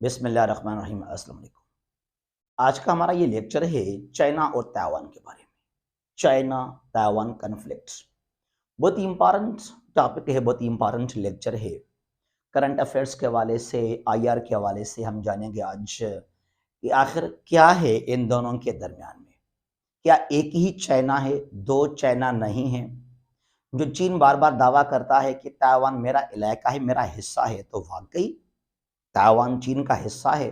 बिस्मिल्लाहिर्रहमानिर्रहीम अस्सलाम वालेकुम। आज का हमारा ये लेक्चर है चाइना और ताइवान के बारे में। चाइना ताइवान कन्फ्लिक्ट बहुत ही इंपॉर्टेंट टॉपिक है, बहुत ही इंपॉर्टेंट लेक्चर है। करंट अफेयर्स के हवाले से, आईआर के हवाले से हम जानेंगे आज कि आखिर क्या है इन दोनों के दरमियान में। क्या एक ही चाइना है, दो चाइना नहीं है? जो चीन बार बार दावा करता है कि ताइवान मेरा इलाका है, मेरा हिस्सा है, तो वाकई ताइवान चीन का हिस्सा है?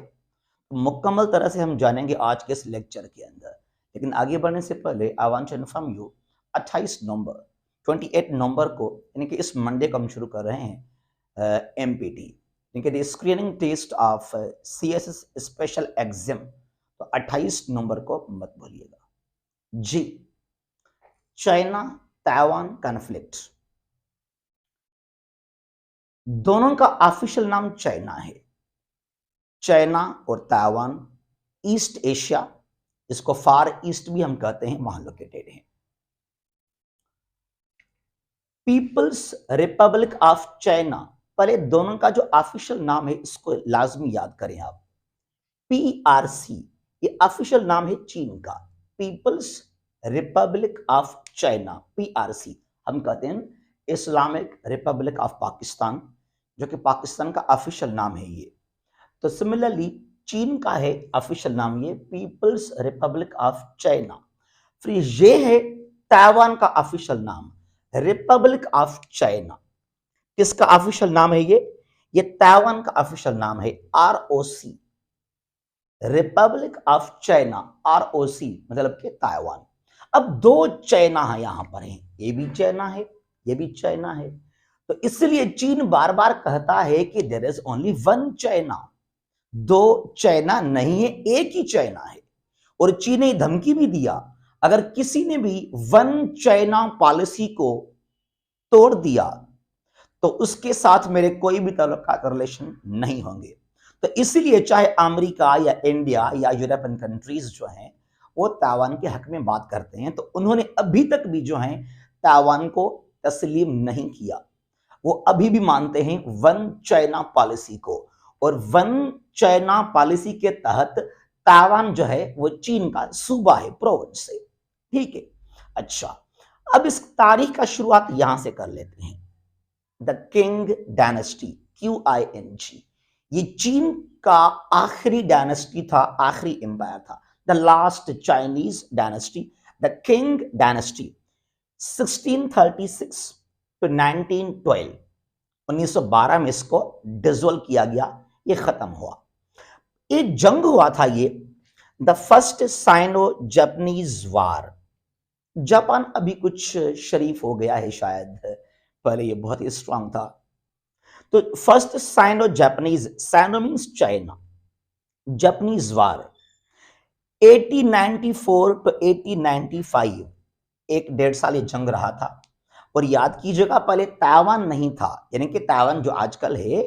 मुकम्मल तरह से हम जानेंगे आज के इस लेक्चर के अंदर। लेकिन आगे बढ़ने से पहले I want to inform you 28 November 28 नवंबर को यानी कि इस मंडे को हम शुरू कर रहे हैं एमपीटी यानी कि screening test of CSS special exam. तो 28 नवंबर को मत भूलिएगा जी। चाइना ताइवान कॉन्फ्लिक्ट, दोनों का ऑफिशियल नाम चाइना है। चाइना और ताइवान ईस्ट एशिया, इसको फार ईस्ट भी हम कहते हैं, वहां लोकेटेड है। पीपल्स रिपब्लिक ऑफ चाइना, पहले दोनों का जो ऑफिशियल नाम है इसको लाजमी याद करें आप। पीआरसी ये ऑफिशियल नाम है चीन का, people's republic of China, PRC. हम कहते हैं इस्लामिक रिपब्लिक ऑफ पाकिस्तान, जो कि पाकिस्तान का ऑफिशियल नाम है ये। तो सिमिलरली चीन का है ऑफिशियल नाम ये पीपल्स रिपब्लिक ऑफ चाइना। फिर ये है ताइवान का ऑफिशियल नाम रिपब्लिक ऑफ चाइना। किसका ऑफिशियल नाम है ये ताइवान का ऑफिशियल नाम है ROC, Republic of China, ROC मतलब कि ताइवान। अब दो चाइना है यहां पर है, ये भी चाइना है, ये भी चाइना है। तो इसलिए चीन बार बार कहता है कि there is only one China, दो चाइना नहीं है, एक ही चाइना है। और चीन ने धमकी भी दिया, अगर किसी ने भी वन चाइना पॉलिसी को तोड़ दिया तो उसके साथ मेरे कोई भी ताल्लुकात रिलेशन नहीं होंगे। तो इसलिए चाहे अमेरिका या इंडिया या यूरोपियन कंट्रीज जो हैं वो ताइवान के हक में बात करते हैं, तो उन्होंने अभी तक भी जो है ताइवान को तस्लीम नहीं किया। वो अभी भी मानते हैं वन चाइना पॉलिसी को, और वन चाइना पॉलिसी के तहत ताइवान जो है वो चीन का सूबा है, प्रोविंस है। ठीक है, अच्छा अब इस तारीख का शुरुआत यहां से कर लेते हैं। द किंग डायनेस्टी, QING, ये चीन का आखिरी डायनेस्टी था, आखिरी एम्पायर था। The last Chinese dynasty, the Qing dynasty 1636 to 1912, 1912 में इसको डिसॉल्व किया गया, ये खत्म हुआ। एक जंग हुआ था ये, the first Sino Japanese war. Japan अभी कुछ शरीफ हो गया है शायद, पहले ये बहुत ही स्ट्रांग था। तो first Sino Japanese, Sino means China, Japanese war 1894 to 1895, एक 1.5 साल ये जंग रहा था। और याद कीजिएगा पहले ताइवान नहीं था, यानी कि ताइवान जो आजकल है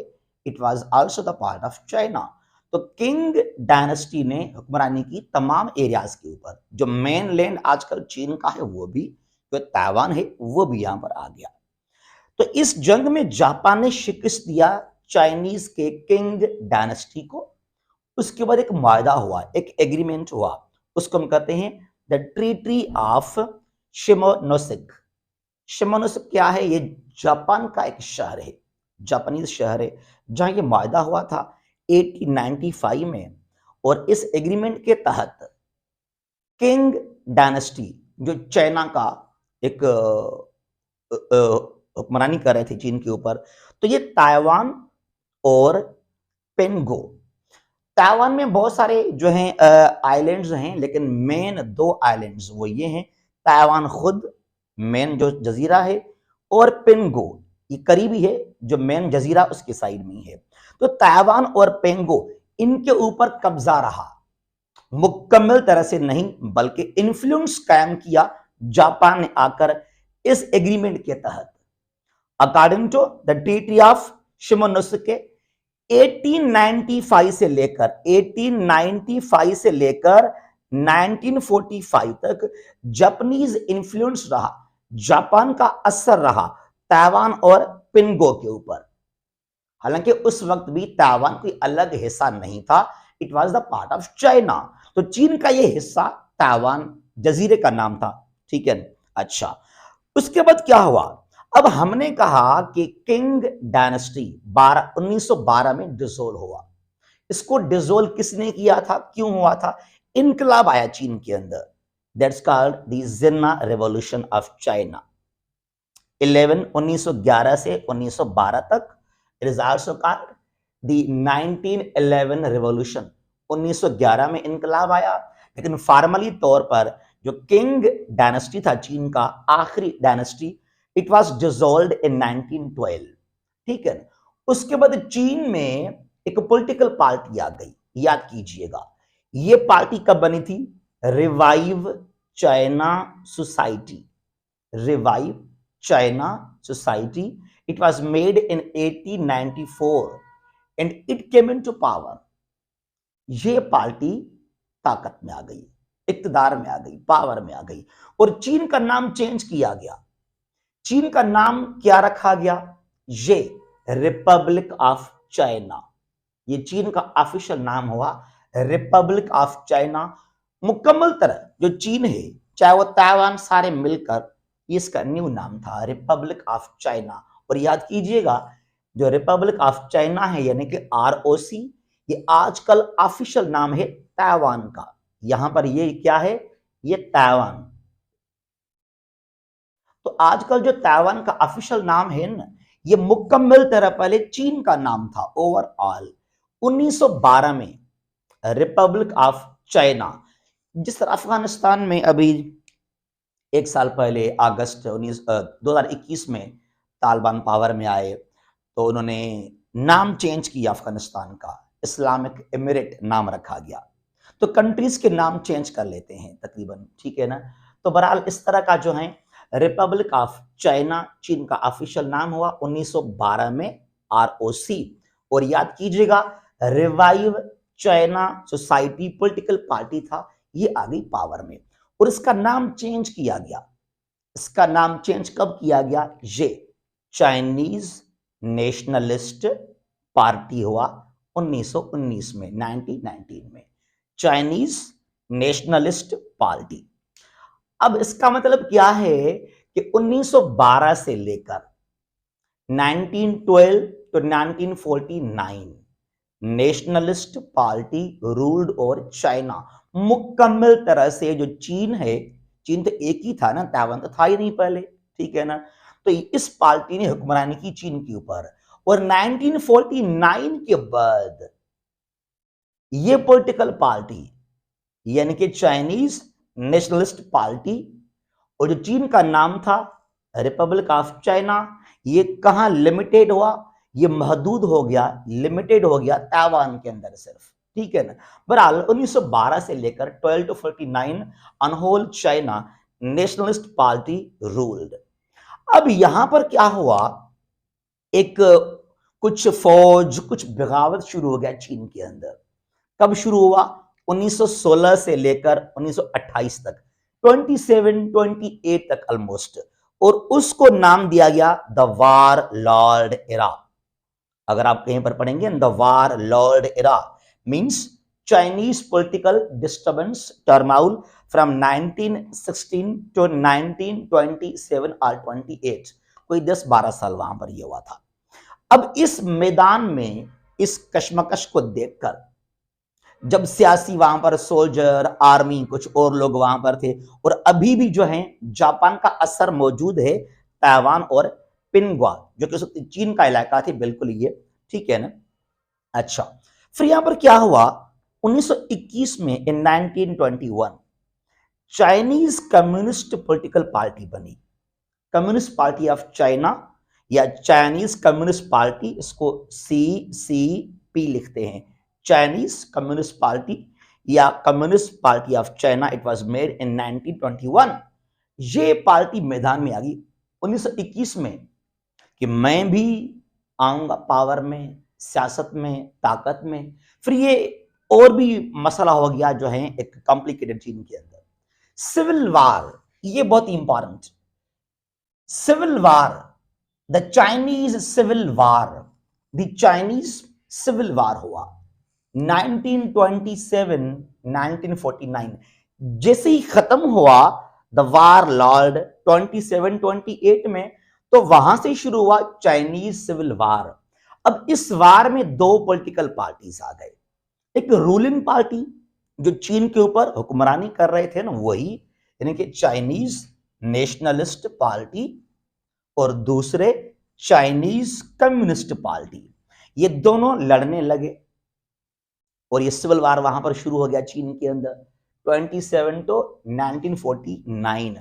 it was also the part of China. तो किंग डायनेस्टी ने हुक्मरानी की तमाम एरियाज के ऊपर, जो मेन लैंड आजकल चीन का है वो भी, जो ताइवान है वो भी यहां पर आ गया। तो इस जंग में जापान ने शिकस्त दिया चाइनीज के किंग डायनेस्टी को। उसके बाद एक वायदा हुआ, एक एग्रीमेंट हुआ, उसको हम कहते हैं द ट्रीटी ऑफ शिमोनोसेक। शिमोनोसेक क्या है? ये जापान का एक शहर है, जापानीज शहर है, जहां ये वायदा हुआ था 1895 में। और इस एग्रीमेंट के तहत किंग डायनेस्टी, जो चाइना का एक हुक्मरानी कर रहे थे चीन के ऊपर, तो ये ताइवान और पेंगो, ताइवान में बहुत सारे जो हैं आइलैंड्स हैं, लेकिन मेन दो आइलैंड्स वो ये हैं, ताइवान खुद मेन जो जजीरा है, और पेंगो ये करीबी है, जो मेन जजीरा उसके साइड में है। तो ताइवान और पेंगो इनके ऊपर कब्जा रहा, मुकम्मल तरह से नहीं बल्कि इन्फ्लुएंस कायम किया जापान ने आकर इस एग्रीमेंट के तहत। According to the treaty of Shimonoseki 1895 से लेकर 1945 तक जापानीज इन्फ्लुएंस रहा, जापान का असर रहा ताइवान और पेंगो के ऊपर। हालांकि उस वक्त भी ताइवान कोई अलग हिस्सा नहीं था, it was the part of China. तो चीन का यह हिस्सा ताइवान जजीरे का नाम था, ठीक है। अच्छा, उसके बाद क्या हुआ? अब हमने कहा कि किंग डायनेस्टी 1912 में डिसोल्व हुआ। इसको डिसोल्व किसने किया था, क्यों हुआ था? इनकलाब आया चीन के अंदर, that's called the Jinnah revolution of China. 1911 से 1912 तक। It is also called the 1911 revolution. 1911 में इनकलाब आया, लेकिन फॉर्मली तौर पर जो किंग डायनेस्टी था चीन का, आखिरी डायनेस्टी, इट वाज डिसॉल्व्ड इन 1912, ठीक है। उसके बाद चीन में एक पॉलिटिकल पार्टी आ गई, याद कीजिएगा। ये पार्टी कब बनी थी? Revive China society. Revive China society, it was made in 1894 and it came into power। ये पार्टी ताकत में आ गई, इक्तदार में आ गई, पावर में आ गई, और चीन का नाम चेंज किया गया। चीन का नाम क्या रखा गया? ये रिपब्लिक ऑफ चाइना। ये चीन का ऑफिशियल नाम हुआ रिपब्लिक ऑफ चाइना। मुकम्मल तरह जो चीन है, चाहे वो ताइवान, सारे मिलकर इसका न्यू नाम था रिपब्लिक ऑफ चाइना। और याद कीजिएगा, जो रिपब्लिक ऑफ चाइना है यानी कि ROC, ये आजकल ऑफिशियल नाम है ताइवान का। यहां पर ये क्या है? ये ताइवान। तो आजकल जो ताइवान का ऑफिशियल नाम है ना, ये मुकम्मल तरह पहले चीन का नाम था ओवरऑल। 1912 में रिपब्लिक ऑफ चाइना, जिस तरह अफगानिस्तान में अभी एक साल पहले अगस्त 2021 में तालिबान पावर में आए, तो उन्होंने नाम चेंज किया अफगानिस्तान का, इस्लामिक एमिरेट नाम रखा गया। तो कंट्रीज के नाम चेंज कर लेते हैं तकरीबन, ठीक है ना। तो बहरहाल इस तरह का जो है रिपब्लिक ऑफ चाइना चीन का ऑफिशियल नाम हुआ 1912 में, ROC। और याद कीजिएगा, revive China society political party था, ये आ गई पावर में, और इसका नाम चेंज किया गया। इसका नाम चेंज कब किया गया? ये चाइनीज नेशनलिस्ट पार्टी हुआ 1919 में, 1919 में चाइनीज नेशनलिस्ट पार्टी। अब इसका मतलब क्या है कि 1912 से लेकर 1912 to 1949 nationalist party ruled over China. मुकम्मल तरह से जो चीन है, चीन तो एक ही था ना, ताइवान तो था ही नहीं पहले, ठीक है ना। तो इस पार्टी ने हुक्मरानी की चीन के ऊपर, और 1949 के बाद ये पॉलिटिकल पार्टी यानी कि चाइनीज नेशनलिस्ट पार्टी, और जो चीन का नाम था रिपब्लिक ऑफ चाइना, ये कहां लिमिटेड हुआ? ये महदूद हो गया, लिमिटेड हो गया ताइवान के अंदर सिर्फ, ठीक है ना। बहरहाल 1912 से लेकर 12 to 49 on whole China nationalist party ruled. अब यहां पर क्या हुआ? एक कुछ फौज, कुछ बगावत शुरू हो गया चीन के अंदर। कब शुरू हुआ? 1916 से लेकर 1928 तक, 27-28 तक ऑलमोस्ट, और उसको नाम दिया गया द वार लॉर्ड एरा। अगर आप कहीं पर पढ़ेंगे the warlord era means Chinese political disturbance turmoil from 1916 to 1927 और 28, कोई 10-12 साल वहां पर यह हुआ था। अब इस मैदान में इस कश्मकश को देखकर, जब सियासी वहां पर सोल्जर, आर्मी, कुछ और लोग वहां पर थे, और अभी भी जो है जापान का असर मौजूद है ताइवान और पिंगवा, जो कि चीन का इलाका थे बिल्कुल ये, ठीक है ना। अच्छा, फिर यहां पर क्या हुआ? 1921 में इन 1921 चाइनीज कम्युनिस्ट पॉलिटिकल पार्टी बनी, कम्युनिस्ट पार्टी ऑफ चाइना या चाइनीज कम्युनिस्ट पार्टी, इसको CCP लिखते हैं, चाइनीज कम्युनिस्ट पार्टी या communist party of China. It was made in 1921। ये पार्टी मैदान में आ गई 1921 में कि मैं भी आऊंगा पावर में, सियासत में, ताकत में। फिर ये और भी मसला हो गया जो है एक कॉम्प्लिकेटेड चीन के अंदर, सिविल वार। ये बहुत important, civil war, the Chinese civil war the Chinese civil war हुआ 1927 1949, जैसे ही खत्म हुआ द वार लॉर्ड 27-28 में, तो वहां से शुरू हुआ चाइनीज सिविल वार। अब इस वार में दो पॉलिटिकल पार्टीज आ गए, एक रूलिंग पार्टी जो चीन के ऊपर हुक्मरानी कर रहे थे ना, वही यानी कि चाइनीज नेशनलिस्ट पार्टी, और दूसरे चाइनीज कम्युनिस्ट पार्टी। ये दोनों लड़ने लगे और ये सिविल वार वहां पर शुरू हो गया चीन के अंदर 27 तो 1949।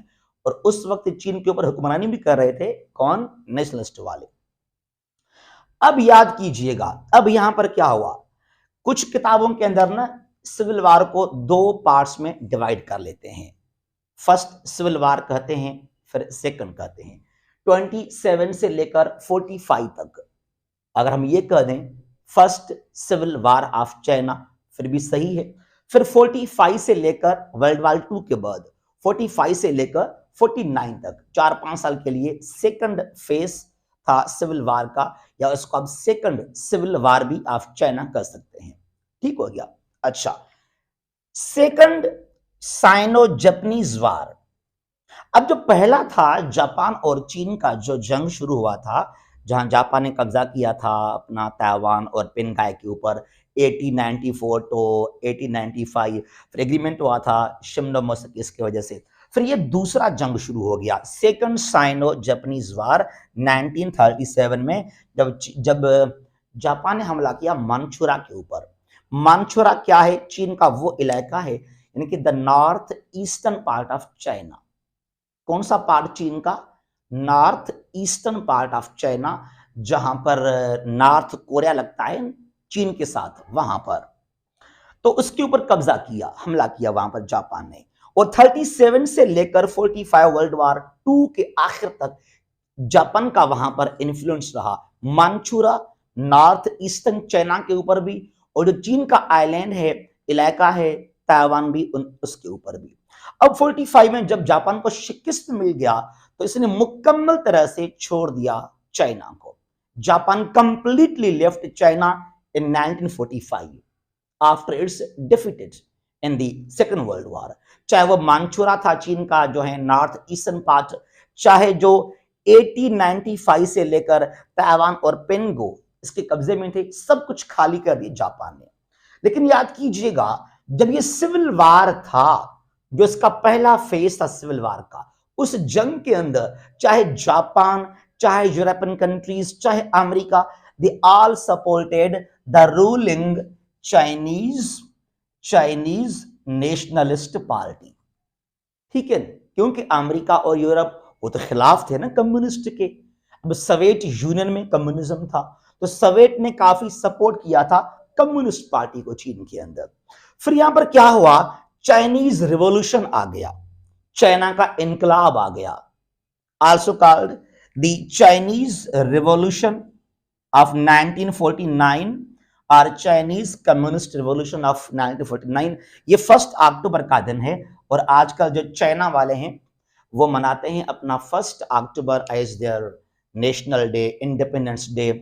और उस वक्त चीन के ऊपर हुक्मरानी भी कर रहे थे कौन? नेशनलिस्ट वाले। अब याद कीजिएगा, अब यहां पर क्या हुआ, कुछ किताबों के अंदर ना सिविल वार को दो पार्ट्स में डिवाइड कर लेते हैं। फर्स्ट सिविल वार कहते हैं, फिर सेकंड कहते हैं। 27 से लेकर 45 तक अगर हम ये कह दें first civil war of China, फिर भी सही है। फिर 45 से लेकर वर्ल्ड वार 2 के बाद 45 से लेकर 49 तक 4-5 साल के लिए सेकंड फेज था सिविल वार का, या उसको आप सेकंड सिविल वार भी ऑफ चाइना कर सकते हैं। ठीक हो गया। अच्छा, सेकंड साइनो जापानीज वार। अब जो पहला था जापान और चीन का जो जंग शुरू हुआ था, जहां जापान ने कब्जा किया था अपना ताइवान और पेनगाई के ऊपर 1894 तो 1895, फिर एग्रीमेंट हुआ था शिमोनोसेकी की वजह से। फिर ये दूसरा जंग शुरू हो गया, सेकंड साइनो जापानीज वार 1937 में, जब जापान ने हमला किया मानचुरा के ऊपर। मानचुरा क्या है? चीन का वो इलाका है, यानी कि the north eastern part of China. कौन सा पार्ट चीन का? North eastern part of China, जहां पर नॉर्थ कोरिया लगता है चीन के साथ, वहां पर। तो उसके ऊपर कब्जा किया, हमला किया वहां पर जापान ने। और 37 से लेकर 45 वर्ल्ड वार 2 के आखिर तक जापान का वहां पर इन्फ्लुएंस रहा मानचुरा, नॉर्थ ईस्टर्न चाइना के ऊपर भी, और जो चीन का आइलैंड है, इलाका है ताइवान भी, उसके ऊपर भी। अब 45 में जब जापान को शिकस्त मिल गया, तो इसने मुकम्मल तरह से छोड़ दिया चाइना को। Japan completely left China in 1945 after it's defeated in the second world war. चाहे वो मानचुरा था चीन का जो है नॉर्थ ईस्टर्न पार्ट, चाहे जो 1895 से लेकर ताइवान और पेंगो इसके कब्जे में थे, सब कुछ खाली कर दिया जापान ने। लेकिन याद कीजिएगा, जब ये सिविल वार था, जो इसका पहला फेज था सिविल वार का, उस जंग के अंदर चाहे जापान, चाहे यूरोपियन कंट्रीज, चाहे America, they all supported the ruling Chinese nationalist party. ठीक है, क्योंकि अमेरिका और यूरोप वो तो खिलाफ थे ना कम्युनिस्ट के। अब सोवियत यूनियन में कम्युनिज्म था, तो सोवियत ने काफी सपोर्ट किया था कम्युनिस्ट पार्टी को चीन के अंदर। फिर यहां पर क्या हुआ, चाइनीज रिवॉल्यूशन आ गया, चाइना का इनकलाब आ गया, also called the Chinese revolution of 1949 और चाइनीज कम्युनिस्ट रिवॉल्यूशन ऑफ 1949। ये 1 अक्टूबर का दिन है, और आजकल जो चाइना वाले हैं वो मनाते हैं अपना 1 October as their national day, independence day.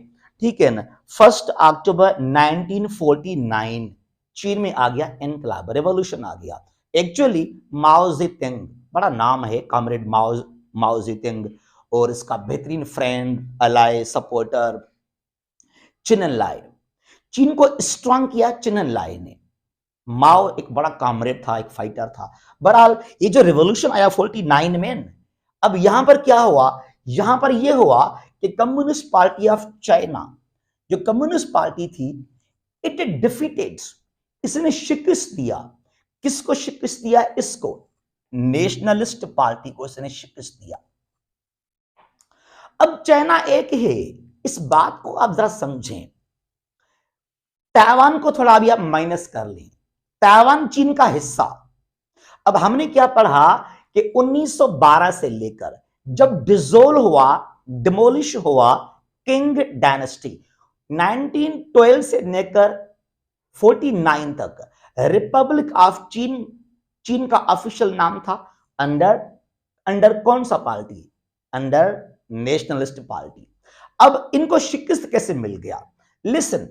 ठीक है ना, 1 अक्टूबर 1949 चीन में आ गया इनकलाब, रेवोल्यूशन आ गया। एक्चुअली माओ जेडुंग, बड़ा नाम है कॉमरेड माओ जेडुंग, और इसका बेहतरीन फ्रेंड, अलाय, सपोर्टर चिन एन लाई। चीन को स्ट्रांग किया चिन एन लाई ने। माओ एक बड़ा कॉमरेड था, एक फाइटर था। बहरहाल ये जो रिवॉल्यूशन आया 49 में, अब यहां पर क्या हुआ, यहां पर यह हुआ कि कम्युनिस्ट पार्टी ऑफ चाइना, जो कम्युनिस्ट पार्टी थी, इट डिफीटेड, इसने शिकस्त दिया। किसको शिकस्त दिया? इसको, नेशनलिस्ट पार्टी को इसने शिकस्त दिया। अब चाइना एक है, इस बात को आप जरा समझें। ताइवान को थोड़ा अभी आप माइनस कर लें, ताइवान चीन का हिस्सा। अब हमने क्या पढ़ा कि 1912 से लेकर जब डिसोल्व हुआ, डिमोलिश हुआ किंग डायनेस्टी, 1912 से लेकर 49 तक रिपब्लिक ऑफ चीन, चीन का ऑफिशियल नाम था अंडर कौन सा पार्टी? Under nationalist party. अब इनको शिकस्त कैसे मिल गया? लिसन,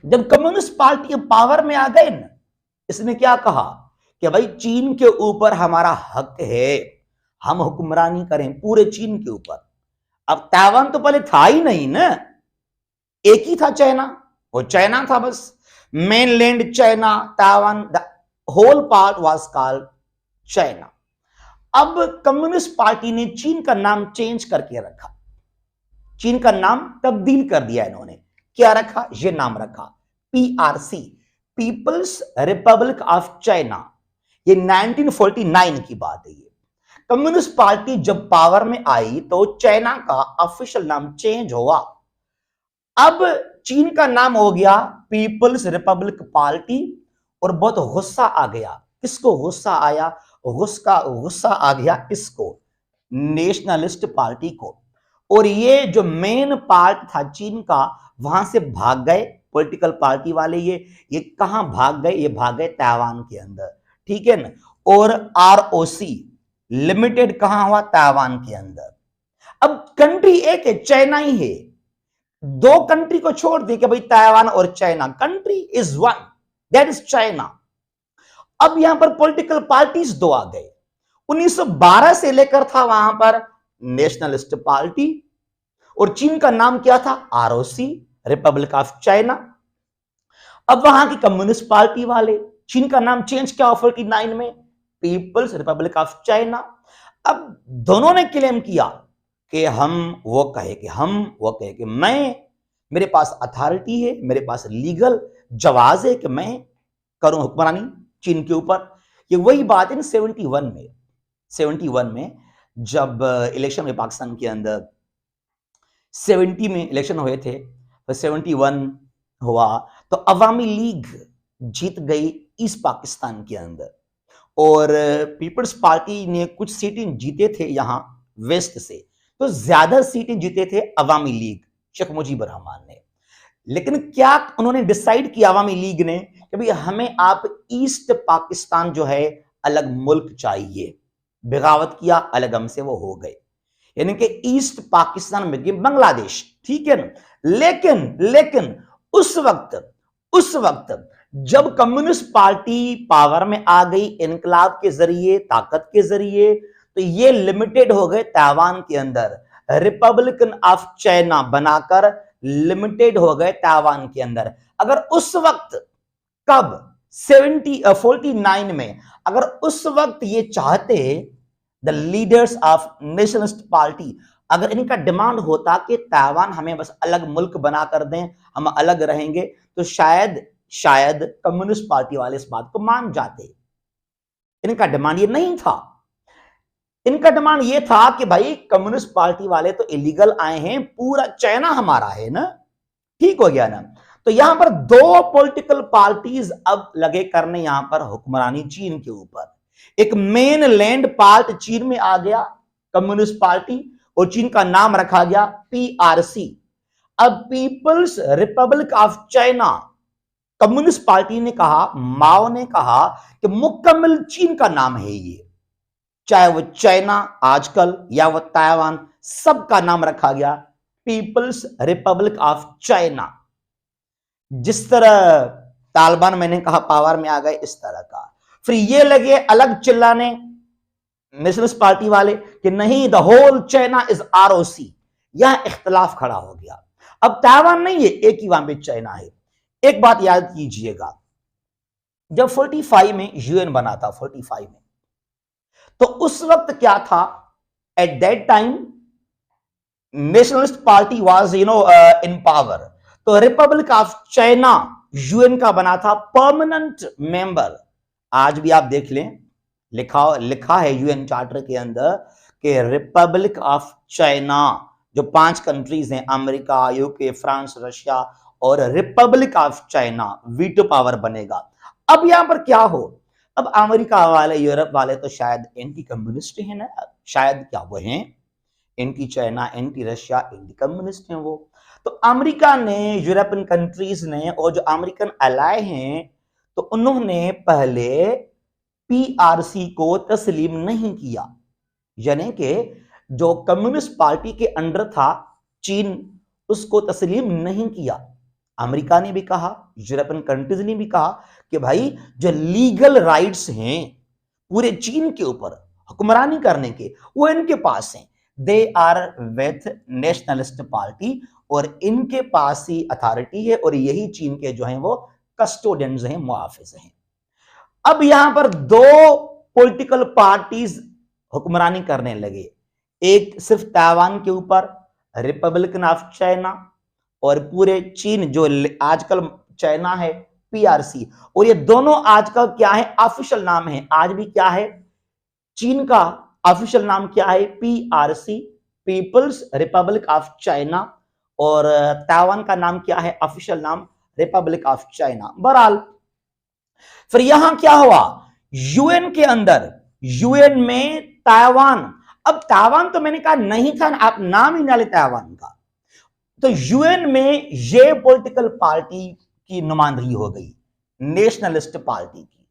जब कम्युनिस्ट पार्टी पावर में आ गए ना, इसने क्या कहा कि भाई चीन के ऊपर हमारा हक है, हम हुक्मरानी करें पूरे चीन के ऊपर। अब ताइवान तो पहले था ही नहीं ना, एक ही था चाइना, वो चाइना था बस, mainland China, Taiwan, the whole part was called China. अब कम्युनिस्ट पार्टी ने चीन का नाम चेंज करके रखा, चीन का नाम तब्दील कर दिया इन्होंने। क्या रखा? ये नाम रखा PRC, people's republic of China. ये 1949 की बात है। ये कम्युनिस्ट पार्टी जब पावर में आई तो चाइना का ऑफिशियल नाम चेंज हुआ। अब चीन का नाम हो गया पीपल्स रिपब्लिक पार्टी। और बहुत गुस्सा आ गया। किसको गुस्सा आया? गुस्सा आ गया इसको, नेशनलिस्ट पार्टी को। और ये जो मेन पार्ट था चीन का, वहां से भाग गए पॉलिटिकल पार्टी वाले। ये कहां भाग गए? ये भाग गए ताइवान के अंदर, ठीक है ना। और आरओसी लिमिटेड कहां हुआ? ताइवान के अंदर। अब कंट्री एक है, चाइना ही है। दो कंट्री को छोड़ दे कि भाई ताइवान और China, country is one, that is China. अब यहां पर पॉलिटिकल पार्टीज दो आ गए। 1912 से लेकर था वहां पर नेशनलिस्ट पार्टी, और चीन का नाम क्या था? ROC, Republic of China. अब वहां की कम्युनिस्ट पार्टी वाले, चीन का नाम चेंज किया 49 में, पीपल्स रिपब्लिक ऑफ चाइना। अब दोनों ने क्लेम किया कि वो कहे कि मैं, मेरे पास अथॉरिटी है, मेरे पास लीगल जवाज है कि मैं करूं हुक्मरानी चीन के ऊपर। ये वही बात है 71 में जब इलेक्शन हुए पाकिस्तान के अंदर। 70 में इलेक्शन हुए थे, तो 71 हुआ तो अवामी लीग जीत गई ईस्ट पाकिस्तान के अंदर। और पीपल्स पार्टी ने कुछ सीटें जीते थे यहां वेस्ट से, तो ज्यादा सीटें जीते थे अवामी लीग, शेख मुजीबुर रहमान ने। लेकिन क्या उन्होंने डिसाइड किया अवामी लीग ने कि भाई हमें आप ईस्ट पाकिस्तान जो है अलग मुल्क चाहिए। बगावत किया, अलग हमसे वो हो गए, यानी कि ईस्ट पाकिस्तान में गए बांग्लादेश, ठीक है ना। लेकिन उस वक्त जब कम्युनिस्ट पार्टी पावर में आ गई इनकलाब के जरिए, ताकत के जरिए, तो ये लिमिटेड हो गए ताइवान के अंदर, रिपब्लिकन ऑफ चाइना बनाकर लिमिटेड हो गए ताइवान के अंदर। अगर उस वक्त, कब? 49 में, अगर उस वक्त ये चाहते the leaders of nationalist party, अगर इनका डिमांड होता कि ताइवान हमें बस अलग मुल्क बना कर दें, हम अलग रहेंगे, तो शायद कम्युनिस्ट पार्टी वाले इस बात को मान जाते। इनका डिमांड ये नहीं था। इनका डिमांड ये था कि भाई कम्युनिस्ट पार्टी वाले तो इलीगल आए हैं, पूरा चाइना हमारा है ना, ठीक हो गया ना। तो यहां पर दो पॉलिटिकल पार्टीज अब लगे करने यहां पर हुक्मरानी चीन के ऊपर। एक मेन लैंड पार्ट चीन में आ गया कम्युनिस्ट पार्टी, और चीन का नाम रखा गया पीआरसी। अब people's republic of China, communist party ने कहा, माओ ने कहा कि मुकम्मल चीन का नाम है ये, चाहे वो चाइना आजकल या वो ताइवान, सबका नाम रखा गया पीपल्स रिपब्लिक ऑफ चाइना। जिस तरह तालिबान मैंने कहा पावर में आ गए, इस तरह का। फिर ये लगे अलग चिल्लाने नेशनलिस्ट पार्टी वाले कि नहीं, the whole China is ROC. यह इख्तलाफ खड़ा हो गया। अब ताइवान नहीं है, एक ही वहां पे चाइना है। एक बात याद कीजिएगा, जब 45 में यूएन बना था, 45 में, तो उस वक्त क्या था? At that time nationalist party was in power. तो रिपब्लिक ऑफ चाइना यूएन का बना था परमानेंट मेंबर। आज भी आप देख लें, लिखा है यूएन चार्टर के अंदर कि रिपब्लिक ऑफ चाइना, जो 5 कंट्रीज हैं, अमेरिका, यूके, फ्रांस, रशिया और Republic of China, veto power बनेगा। अब यहां पर क्या हो, अब अमेरिका वाले, यूरोप वाले तो शायद एंटी कम्युनिस्ट हैं ना, शायद क्या वो हैं anti China, anti Russia, anti communist हैं वो। तो अमेरिका ने, यूरोपियन कंट्रीज ने और जो अमेरिकन अलाय हैं, तो उन्होंने पहले पीआरसी को तस्लीम नहीं किया। यानी कि जो कम्युनिस्ट पार्टी के अंडर था चीन, उसको तस्लीम नहीं किया। अमेरिका ने भी कहा, यूरोपियन कंट्रीज ने भी कहा कि भाई जो लीगल राइट्स हैं पूरे चीन के ऊपर हुक्मरानी करने के, वो इनके पास हैं। They are with nationalist party, और इनके पास ही अथॉरिटी है, और यही चीन के जो हैं वो कस्टोडियंस हैं, मुआफिज हैं। अब यहां पर दो पॉलिटिकल पार्टीज हुक्मरानी करने लगे, एक सिर्फ ताइवान के ऊपर रिपब्लिकन ऑफ चाइना, और पूरे चीन जो आजकल चाइना है पीआरसी। और ये दोनों आजकल क्या है, ऑफिशियल नाम है। आज भी क्या है, चीन का ऑफिशियल नाम क्या है, PRC, people's republic of China, और ताइवान का नाम क्या है, ऑफिशियल नाम रिपब्लिक ऑफ चाइना। बहरहाल फिर यहां क्या हुआ, यूएन के अंदर, यूएन में ताइवान, अब ताइवान तो मैंने कहा नहीं था, आप नाम ही ना ले ताइवान का, तो यूएन में ये पॉलिटिकल पार्टी की नुमाइंदगी हो गई, नेशनलिस्ट पार्टी की,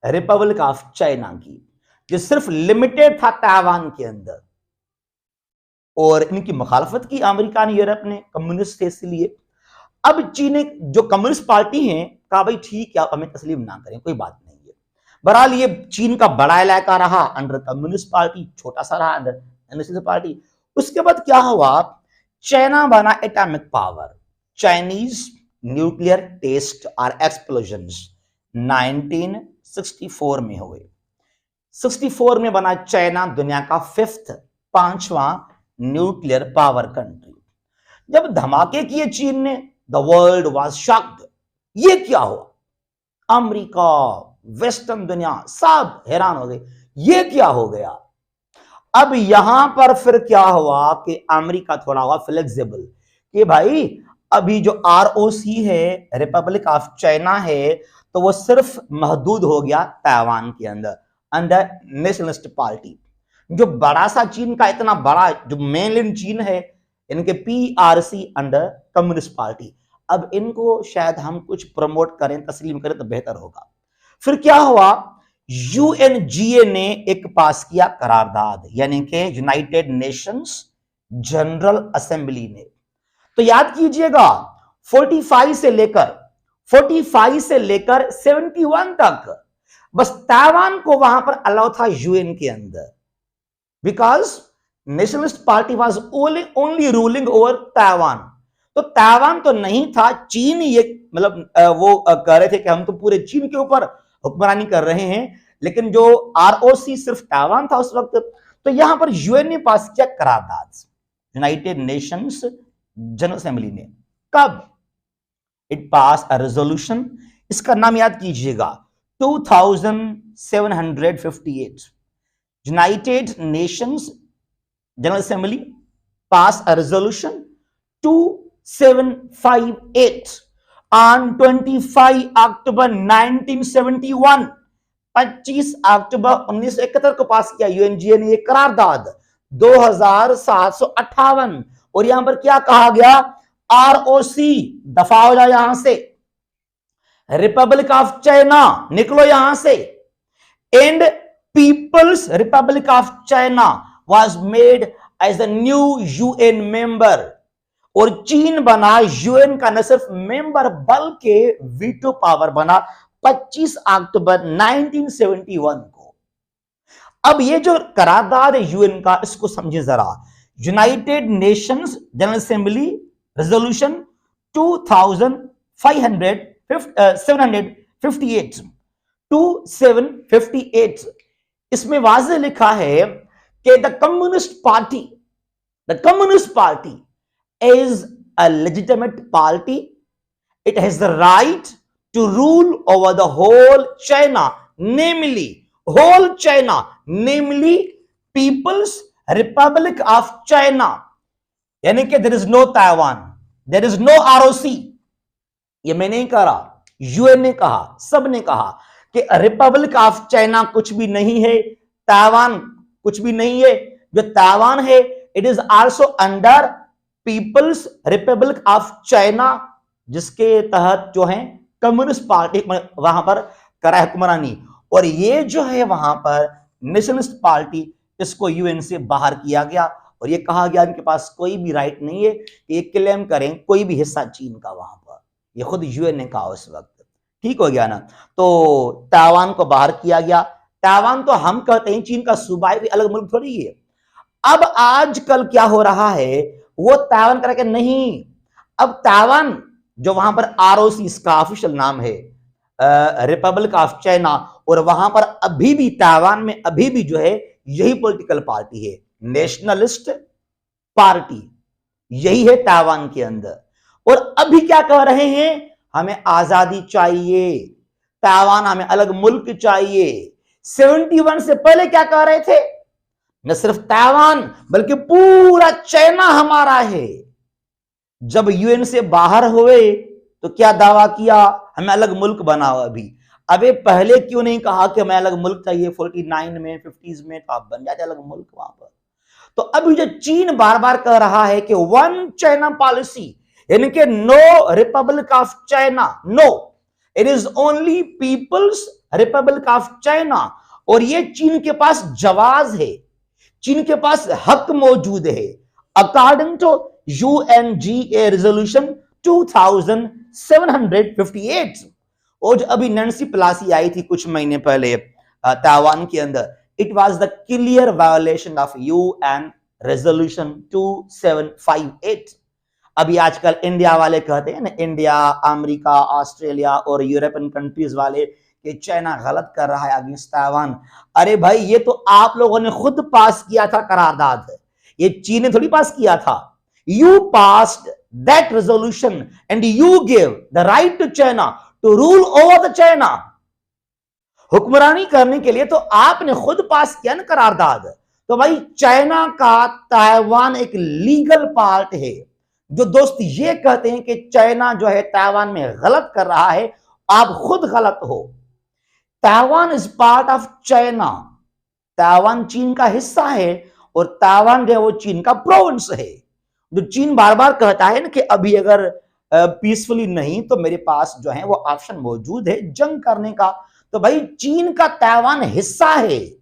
रिपब्लिक ऑफ चाइना की, जो सिर्फ लिमिटेड था ताइवान के अंदर। और इनकी मुखालफत की अमेरिका ने, यूरोप ने, कम्युनिस्ट थे इसलिए। अब चीन जो कम्युनिस्ट पार्टी है, कहा भाई ठीक है, आप हमें तस्लीम ना करें, कोई बात नहीं है। बहरहाल ये चीन का बड़ा इलाका रहा अंडर कम्युनिस्ट पार्टी, छोटा सा रहा अंडर नेशनलिस्ट पार्टी। उसके बाद क्या हुआ, चाइना बना atomic power, Chinese nuclear test और एक्सप्लोजन्स 1964 में हुए। 64 में बना चाइना दुनिया का पांचवा न्यूक्लियर पावर कंट्री। जब धमाके किए चीन ने, द वर्ल्ड वाज शॉक्ड। ये क्या हुआ, अमेरिका, वेस्टर्न दुनिया सब हैरान हो गए, ये क्या हो गया। अब यहां पर फिर क्या हुआ कि अमेरिका थोड़ा हुआ फ्लेक्सिबल कि भाई अभी जो आरओसी है, रिपब्लिक ऑफ चाइना है, तो वो सिर्फ महदूद हो गया ताइवान के अंदर, अंडर नेशनलिस्ट पार्टी। जो बड़ा सा चीन का, इतना बड़ा जो मेनलैंड चीन है, इनके पीआरसी अंडर कम्युनिस्ट पार्टी। अब इनको शायद हम कुछ प्रमोट करें, तस्लीम करें तो बेहतर होगा। फिर क्या हुआ, यूएनजीए ने एक पास किया करारदाद, यानी कि यूनाइटेड नेशंस जनरल असेंबली ने। तो याद कीजिएगा 45 से लेकर 71 तक बस ताइवान को वहां पर अलाउ था यूएन के अंदर, because nationalist party was only ruling over Taiwan. तो ताइवान तो नहीं था, चीन ये मतलब वो कह रहे थे कि हम तो पूरे चीन के ऊपर हुक्मरानी कर रहे हैं, लेकिन जो आरओसी सिर्फ ताइवान था उस वक्त। तो यहां पर यूएन ने पास किया करारदाद, यूनाइटेड नेशंस जनरल असेंबली ने। कब, इट पास अ रेजोल्यूशन, इसका नाम याद कीजिएगा 2758। United Nations general assembly pass a resolution 2758 on 25 अक्टूबर 1971। 25 अक्टूबर 1971 को पास किया यूएनजीए ने ये करारदाद 2758। और यहां पर क्या कहा गया, आरओसी दफा हो जाए यहां से, रिपब्लिक ऑफ चाइना निकलो यहां से, and people's republic of China was made as a new UN member. और चीन बना यूएन का न सिर्फ मेंबर बल्कि वीटो पावर बना 25 अक्टूबर 1971 को। अब ये जो करारदाद है यूएन का, इसको समझे जरा। United Nations general assembly resolution 2758, इसमें वाज़ेह लिखा है कि the communist party is a legitimate party. It has the right to rule over the whole China, namely People's Republic of China. यानी कि there is no Taiwan, there is no ROC. ये मैं नहीं कह रहा, यूएन ने कहा, सब ने कहा कि रिपब्लिक ऑफ चाइना कुछ भी नहीं है, ताइवान कुछ भी नहीं है। जो ताइवान है, it is also under people's republic of China, जिसके तहत जो है कम्युनिस्ट पार्टी वहां पर करा हुक्मरानी। और ये जो है वहां पर नेशनलिस्ट पार्टी, इसको यूएन से बाहर किया गया और ये कहा गया इनके पास कोई भी राइट नहीं है कि ये क्लेम करें कोई भी हिस्सा चीन का वहां पर। ये खुद यूएन ने कहा उस वक्त। ठीक हो गया ना। तो ताइवान को बाहर किया गया। ताइवान तो हम कहते हैं चीन का सूबा है, अलग मुल्क थोड़ी है। अब आजकल क्या हो रहा है, वो ताइवान करके नहीं, अब ताइवान जो वहां पर आरओसी, इसका ऑफिशियल नाम है रिपब्लिक ऑफ चाइना, और वहां पर अभी भी ताइवान में अभी भी जो है यही पॉलिटिकल पार्टी है, नेशनलिस्ट पार्टी, यही है ताइवान के अंदर। और अभी क्या कह रहे हैं, हमें आजादी चाहिए, ताइवान हमें अलग मुल्क चाहिए। 71 से पहले क्या कह रहे थे, न सिर्फ ताइवान बल्कि पूरा चाइना हमारा है। जब यूएन से बाहर हुए तो क्या दावा किया, हमें अलग मुल्क बनाओ। अबे पहले क्यों नहीं कहा कि हमें अलग मुल्क चाहिए 49 में 50s में, तो आप बन जाते अलग मुल्क वहां पर। तो अभी जो चीन बार बार कह रहा है कि वन चाइना पॉलिसी, यानी कि no republic of China, no, it is only people's republic of China. और ये चीन के पास जवाज है, चीन के पास हक मौजूद है, अकॉर्डिंग टू यूएनजीए रेजोल्यूशन 2758। और जो अभी नैन्सी पेलोसी आई थी कुछ महीने पहले ताइवान के अंदर, it was the clear violation of UN resolution 2758। अभी आजकल इंडिया वाले कहते हैं ना, इंडिया, अमेरिका, ऑस्ट्रेलिया और यूरोपियन कंट्रीज वाले, कि चाइना गलत कर रहा है अगेंस्ट ताइवान। अरे भाई, ये तो आप लोगों ने खुद पास किया था करारदाद, ये चीन ने थोड़ी पास किया था। You passed that resolution and you give the right to China to rule over the China. हुक्मरानी करने के लिए तो आपने खुद पास किया ना करारदाद। तो भाई, चाइना का ताइवान एक लीगल पार्ट है। जो दोस्त ये कहते हैं कि चाइना जो है ताइवान में गलत कर रहा है, आप खुद गलत हो। Taiwan is part of China, Taiwan चीन का हिस्सा है, और ताइवान जो है वो चीन का प्रोविंस है। जो चीन बार बार कहता है ना कि अभी अगर पीसफुली नहीं तो मेरे पास जो है वो ऑप्शन मौजूद है जंग करने का। तो भाई, चीन का ताइवान हिस्सा है,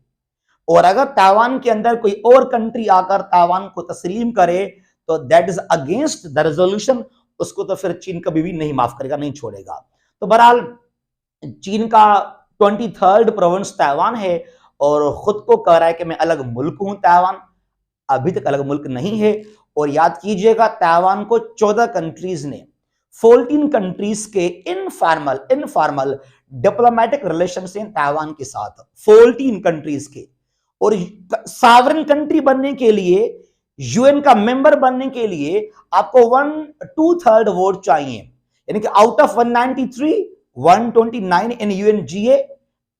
और अगर ताइवान के अंदर कोई और कंट्री आकर ताइवान को तस्लीम करे तो that is against the resolution. उसको तो फिर चीन कभी भी नहीं माफ करेगा, नहीं छोड़ेगा। तो बहरहाल, चीन का 23rd प्रोविंस ताइवान है, और खुद को कह रहा है कि मैं अलग मुल्क हूं। ताइवान अभी तक अलग मुल्क नहीं है। और याद कीजिएगा, ताइवान को 14 कंट्रीज ने, 14 कंट्रीज के इनफॉर्मल डिप्लोमेटिक रिलेशन से ताइवान के साथ, 14 कंट्रीज के। और सॉवरेन कंट्री बनने के लिए, यूएन का मेंबर बनने के लिए आपको 1/2 वोट चाहिए, यानी कि out of 193, 129 in UNGA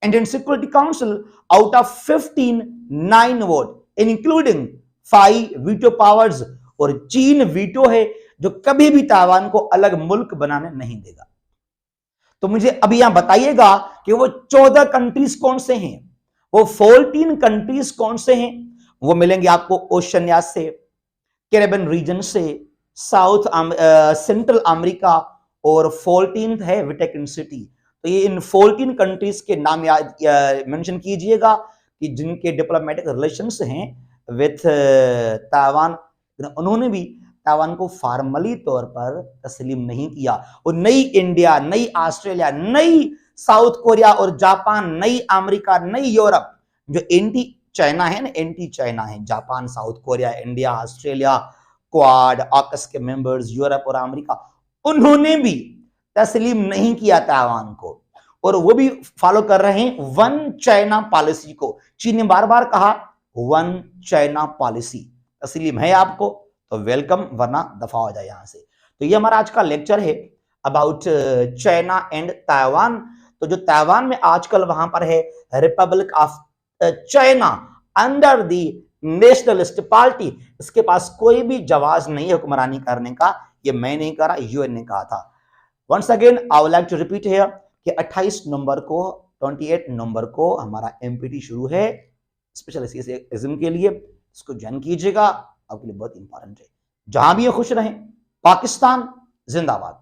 and in Security Council, out of 15, 9 vote, including 5 veto powers। और चीन वीटो है, जो कभी भी ताइवान को अलग मुल्क बनाने नहीं देगा। तो मुझे अभी यहां बताइएगा कि वो 14 कंट्रीज कौन से हैं, वो 14 कंट्रीज कौन से हैं। वो मिलेंगे आपको ओशनिया से, कैरेबियन रीजन से, साउथ सेंट्रल अमेरिका, और 14th है वेटिकन सिटी। तो ये इन 14 कंट्रीज के नाम याद मेंशन कीजिएगा कि जिनके डिप्लोमेटिक रिलेशंस हैं विथ ताइवान। उन्होंने भी ताइवान को फॉर्मली तौर पर तस्लीम नहीं किया। और नई इंडिया, नई ऑस्ट्रेलिया, नई साउथ कोरिया और जापान, नई अमेरिका, नई यूरोप, जो एंटी चाइना है ना, एंटी चाइना है, Japan, south Korea, India, Australia, quad, AUKUS के मेंबर्स, यूरोप और अमेरिका, उन्होंने भी तस्लीम नहीं किया ताइवान को। और वो भी फॉलो कर रहे हैं वन चाइना पॉलिसी को। चीन ने बार बार कहा वन चाइना पॉलिसी। तस्लीम है आपको तो वेलकम, वरना दफा हो जाए यहां से। तो ये हमारा आज का लेक्चर है अबाउट चाइना एंड ताइवान। तो जो ताइवान में आजकल वहां पर है Republic of China under the nationalist party, इसके पास कोई भी जवाज नहीं है हुक्मरानी करने का। ये मैं नहीं कहा, यूएन ने कहा था। Once again I would like to repeat here कि 28 नवंबर को, 28 नवंबर को हमारा एमपीटी शुरू है स्पेशल एग्जाम के लिए। इसको ज्वाइन कीजिएगा, आपके लिए बहुत इंपॉर्टेंट है। जहां भी खुश रहें। पाकिस्तान जिंदाबाद।